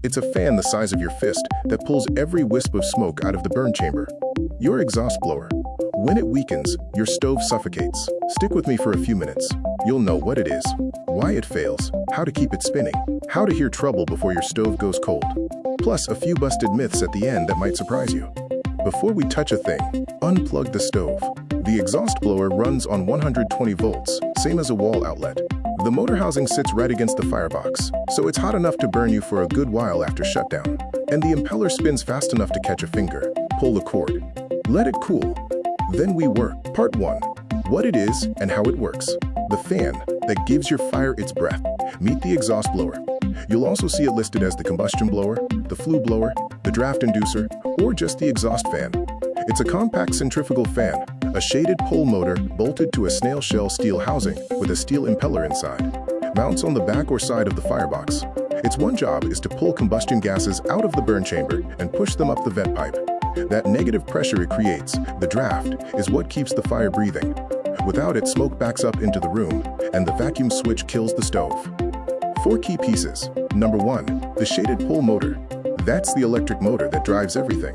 It's a fan the size of your fist that pulls every wisp of smoke out of the burn chamber. Your exhaust blower. When it weakens, your stove suffocates. Stick with me for a few minutes. You'll know what it is, why it fails, how to keep it spinning, how to hear trouble before your stove goes cold. Plus a few busted myths at the end that might surprise you. Before we touch a thing, unplug the stove. The exhaust blower runs on 120 volts, same as a wall outlet. The motor housing sits right against the firebox, so it's hot enough to burn you for a good while after shutdown. And the impeller spins fast enough to catch a finger. Pull the cord. Let it cool. Then we work. Part 1. What it is and how it works. The fan that gives your fire its breath. Meet the exhaust blower. You'll also see it listed as the combustion blower, the flue blower, the draft inducer, or just the exhaust fan. It's a compact centrifugal fan, a shaded pole motor bolted to a snail shell steel housing with a steel impeller inside. Mounts on the back or side of the firebox. Its one job is to pull combustion gases out of the burn chamber and push them up the vent pipe. That negative pressure it creates, the draft, is what keeps the fire breathing. Without it, smoke backs up into the room, and the vacuum switch kills the stove. 4 key pieces. Number 1, the shaded pole motor. That's the electric motor that drives everything.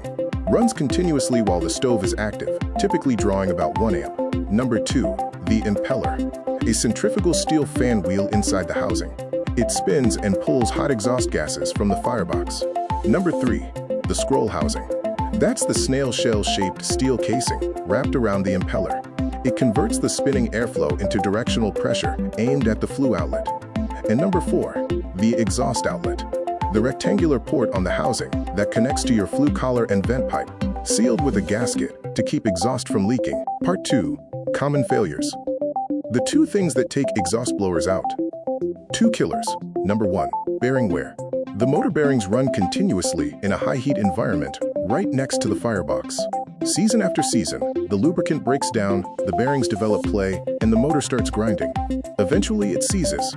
Runs continuously while the stove is active, typically drawing about 1 amp. Number 2, the impeller. A centrifugal steel fan wheel inside the housing. It spins and pulls hot exhaust gases from the firebox. Number 3, the scroll housing. That's the snail shell-shaped steel casing wrapped around the impeller. It converts the spinning airflow into directional pressure aimed at the flue outlet. And number 4, the exhaust outlet. The rectangular port on the housing that connects to your flue collar and vent pipe, sealed with a gasket to keep exhaust from leaking. Part 2, common failures. The 2 things that take exhaust blowers out. 2 killers. Number 1, bearing wear. The motor bearings run continuously in a high heat environment right next to the firebox. Season after season, the lubricant breaks down, the bearings develop play, and the motor starts grinding. Eventually it seizes.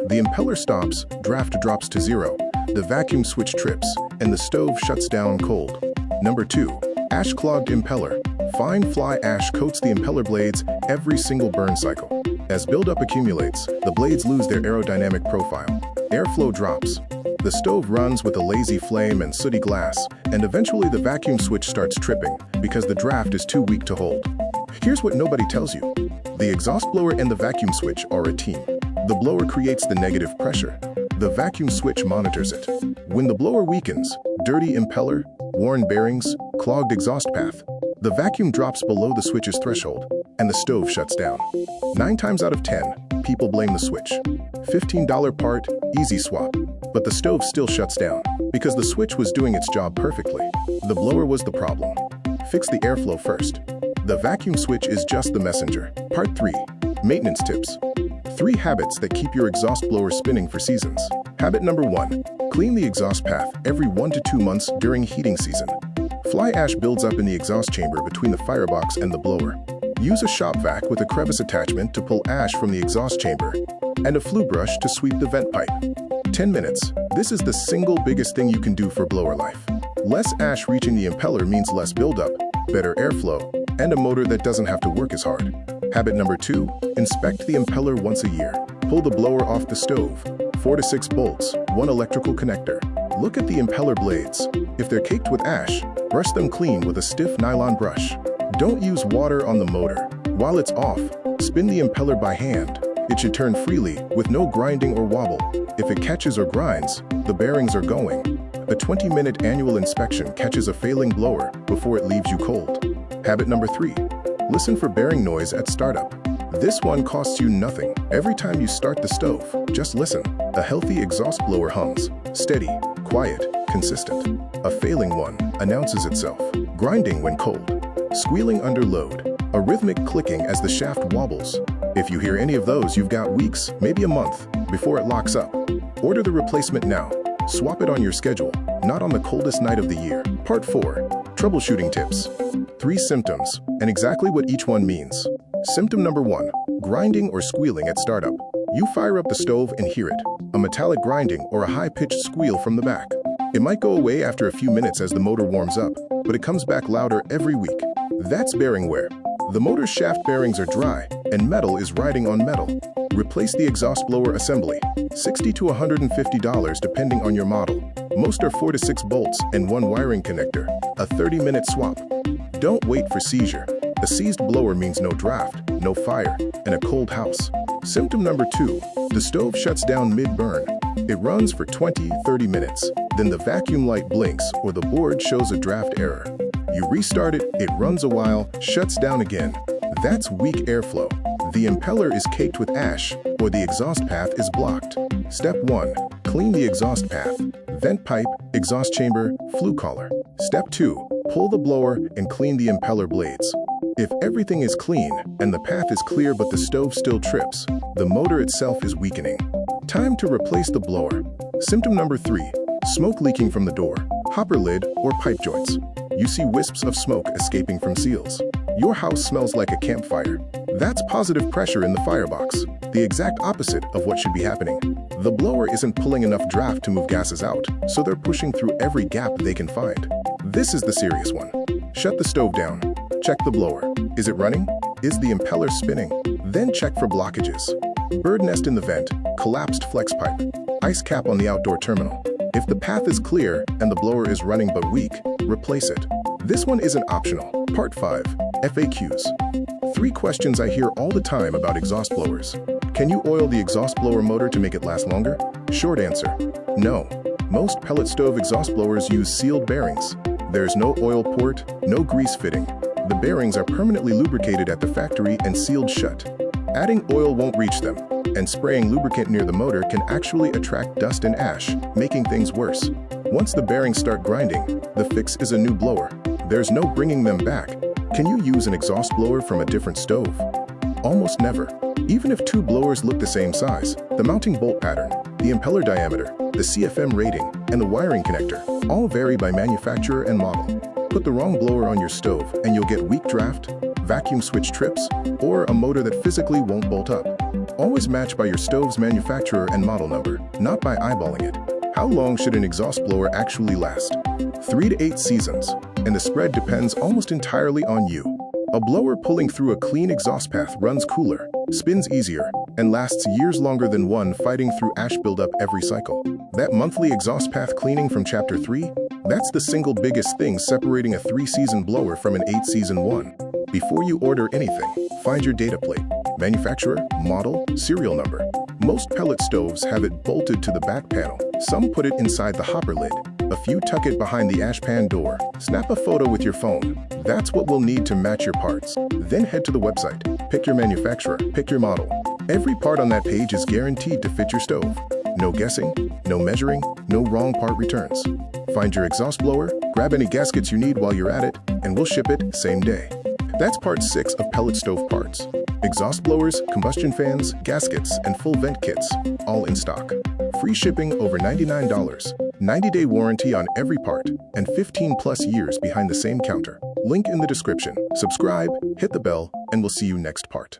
The impeller stops, draft drops to 0, the vacuum switch trips, and the stove shuts down cold. Number 2, ash-clogged impeller. Fine fly ash coats the impeller blades every single burn cycle. As buildup accumulates, the blades lose their aerodynamic profile. Airflow drops. The stove runs with a lazy flame and sooty glass, and eventually the vacuum switch starts tripping because the draft is too weak to hold. Here's what nobody tells you. The exhaust blower and the vacuum switch are a team. The blower creates the negative pressure. The vacuum switch monitors it. When the blower weakens, dirty impeller, worn bearings, clogged exhaust path, the vacuum drops below the switch's threshold, and the stove shuts down. 9 times out of 10, people blame the switch. $15 part, easy swap. But the stove still shuts down because the switch was doing its job perfectly. The blower was the problem. Fix the airflow first. The vacuum switch is just the messenger. Part 3, maintenance tips. 3 habits that keep your exhaust blower spinning for seasons. Habit number 1, clean the exhaust path every 1 to 2 months during heating season. Fly ash builds up in the exhaust chamber between the firebox and the blower. Use a shop vac with a crevice attachment to pull ash from the exhaust chamber, and a flue brush to sweep the vent pipe. 10 minutes. This is the single biggest thing you can do for blower life. Less ash reaching the impeller means less buildup, better airflow, and a motor that doesn't have to work as hard. Habit number 2, inspect the impeller once a year. Pull the blower off the stove. 4 to 6 bolts, 1 electrical connector. Look at the impeller blades. If they're caked with ash, brush them clean with a stiff nylon brush. Don't use water on the motor. While it's off, spin the impeller by hand. It should turn freely, with no grinding or wobble. If it catches or grinds, the bearings are going. A 20-minute annual inspection catches a failing blower before it leaves you cold. Habit number 3, listen for bearing noise at startup. This one costs you nothing. Every time you start the stove, just listen. A healthy exhaust blower hums, steady, quiet, consistent. A failing one announces itself, grinding when cold, squealing under load, a rhythmic clicking as the shaft wobbles. If you hear any of those, you've got weeks, maybe a month, before it locks up. Order the replacement now. Swap it on your schedule, not on the coldest night of the year. Part 4, troubleshooting tips. 3 symptoms, and exactly what each one means. Symptom number 1, grinding or squealing at startup. You fire up the stove and hear it, a metallic grinding or a high-pitched squeal from the back. It might go away after a few minutes as the motor warms up, but it comes back louder every week. That's bearing wear. The motor's shaft bearings are dry, and metal is riding on metal. Replace the exhaust blower assembly. $60 to $150 depending on your model. Most are 4 to 6 bolts and 1 wiring connector, a 30-minute swap. Don't wait for seizure. A seized blower means no draft, no fire, and a cold house. Symptom number 2, the stove shuts down mid-burn. It runs for 20-30 minutes. Then the vacuum light blinks or the board shows a draft error. You restart it, it runs a while, shuts down again. That's weak airflow. The impeller is caked with ash or the exhaust path is blocked. Step 1. Clean the exhaust path. Vent pipe, exhaust chamber, flue collar. Step 2. Pull the blower and clean the impeller blades. If everything is clean and the path is clear but the stove still trips, the motor itself is weakening. Time to replace the blower. Symptom number 3. Smoke leaking from the door, hopper lid, or pipe joints. You see wisps of smoke escaping from seals. Your house smells like a campfire. That's positive pressure in the firebox, the exact opposite of what should be happening. The blower isn't pulling enough draft to move gases out, so they're pushing through every gap they can find. This is the serious one. Shut the stove down. Check the blower. Is it running? Is the impeller spinning? Then check for blockages. Bird nest in the vent, collapsed flex pipe, ice cap on the outdoor terminal. If the path is clear and the blower is running but weak, replace it. This one isn't optional. Part 5. FAQs. 3 questions I hear all the time about exhaust blowers. Can you oil the exhaust blower motor to make it last longer? Short answer, no. Most pellet stove exhaust blowers use sealed bearings. There's no oil port, no grease fitting. The bearings are permanently lubricated at the factory and sealed shut. Adding oil won't reach them, and spraying lubricant near the motor can actually attract dust and ash, making things worse. Once the bearings start grinding, the fix is a new blower. There's no bringing them back. Can you use an exhaust blower from a different stove? Almost never. Even if 2 blowers look the same size, the mounting bolt pattern, the impeller diameter, the CFM rating, and the wiring connector all vary by manufacturer and model. Put the wrong blower on your stove and you'll get weak draft, vacuum switch trips, or a motor that physically won't bolt up. Always match by your stove's manufacturer and model number, not by eyeballing it. How long should an exhaust blower actually last? 3 to 8 seasons, and the spread depends almost entirely on you. A blower pulling through a clean exhaust path runs cooler, spins easier, and lasts years longer than one fighting through ash buildup every cycle. That monthly exhaust path cleaning from Chapter 3? That's the single biggest thing separating a 3-season blower from an 8-season one. Before you order anything, find your data plate, manufacturer, model, serial number. Most pellet stoves have it bolted to the back panel. Some put it inside the hopper lid. A few tuck it behind the ash pan door. Snap a photo with your phone. That's what we'll need to match your parts. Then head to the website. Pick your manufacturer, pick your model. Every part on that page is guaranteed to fit your stove. No guessing, no measuring, no wrong part returns. Find your exhaust blower, grab any gaskets you need while you're at it, and we'll ship it same day. That's part 6 of pellet stove parts. Exhaust blowers, combustion fans, gaskets, and full vent kits, all in stock. Free shipping over $99, 90-day warranty on every part, and 15+ years behind the same counter. Link in the description. Subscribe, hit the bell, and we'll see you next part.